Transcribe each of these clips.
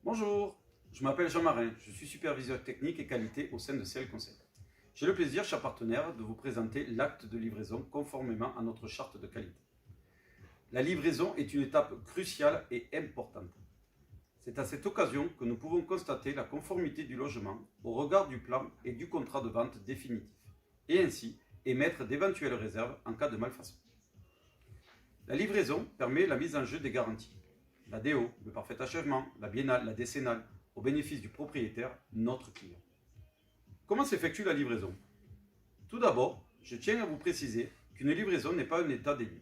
Bonjour, je m'appelle Jean Marin, je suis superviseur technique et qualité au sein de CL Conseil. J'ai le plaisir, cher partenaire, de vous présenter l'acte de livraison conformément à notre charte de qualité. La livraison est une étape cruciale et importante. C'est à cette occasion que nous pouvons constater la conformité du logement au regard du plan et du contrat de vente définitif, et ainsi émettre d'éventuelles réserves en cas de malfaçon. La livraison permet la mise en jeu des garanties. La DO, le parfait achèvement, la biennale, la décennale, au bénéfice du propriétaire, notre client. Comment s'effectue la livraison? Tout d'abord, je tiens à vous préciser qu'une livraison n'est pas un état des lieux.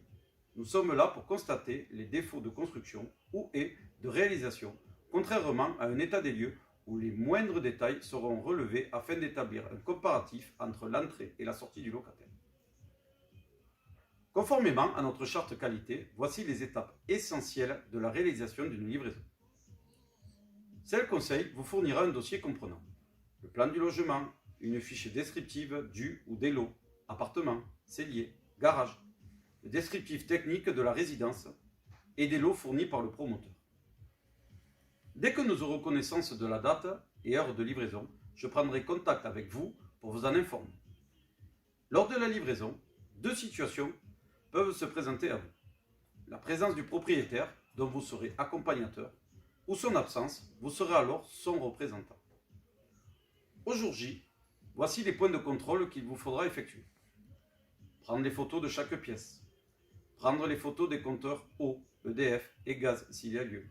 Nous sommes là pour constater les défauts de construction ou et de réalisation, contrairement à un état des lieux où les moindres détails seront relevés afin d'établir un comparatif entre l'entrée et la sortie du locataire. Conformément à notre charte qualité, voici les étapes essentielles de la réalisation d'une livraison. CL Conseil vous fournira un dossier comprenant le plan du logement, une fiche descriptive du ou des lots, appartements, celliers, garages, le descriptif technique de la résidence et des lots fournis par le promoteur. Dès que nous aurons connaissance de la date et heure de livraison, je prendrai contact avec vous pour vous en informer. Lors de la livraison, deux situations peuvent se présenter à vous. La présence du propriétaire, dont vous serez accompagnateur, ou son absence, vous serez alors son représentant. Au jour J, voici les points de contrôle qu'il vous faudra effectuer. Prendre les photos de chaque pièce. Prendre les photos des compteurs eau, EDF et gaz s'il y a lieu.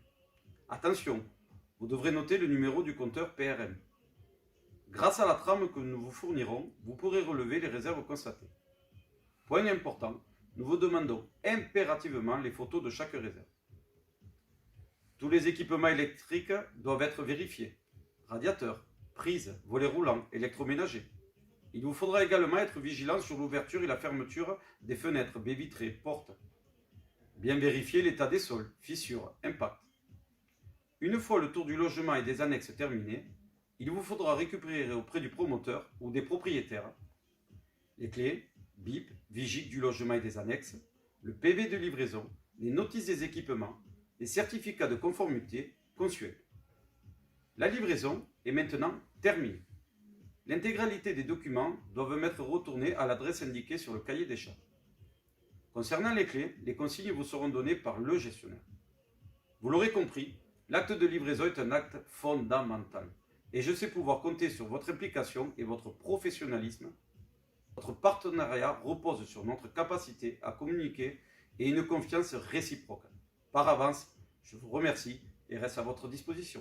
Attention, vous devrez noter le numéro du compteur PRM. Grâce à la trame que nous vous fournirons, vous pourrez relever les réserves constatées. Point important, nous vous demandons impérativement les photos de chaque réserve. Tous les équipements électriques doivent être vérifiés. Radiateurs, prises, volets roulants, électroménagers. Il vous faudra également être vigilant sur l'ouverture et la fermeture des fenêtres, baies vitrées, portes. Bien vérifier l'état des sols, fissures, impacts. Une fois le tour du logement et des annexes terminé, il vous faudra récupérer auprès du promoteur ou des propriétaires les clés, BIP, vigiques du logement et des annexes, le PV de livraison, les notices des équipements, les certificats de conformité consuels. La livraison est maintenant terminée. L'intégralité des documents doivent être retournés à l'adresse indiquée sur le cahier des charges. Concernant les clés, les consignes vous seront données par le gestionnaire. Vous l'aurez compris, l'acte de livraison est un acte fondamental et je sais pouvoir compter sur votre implication et votre professionnalisme. Notre partenariat repose sur notre capacité à communiquer et une confiance réciproque. Par avance, je vous remercie et reste à votre disposition.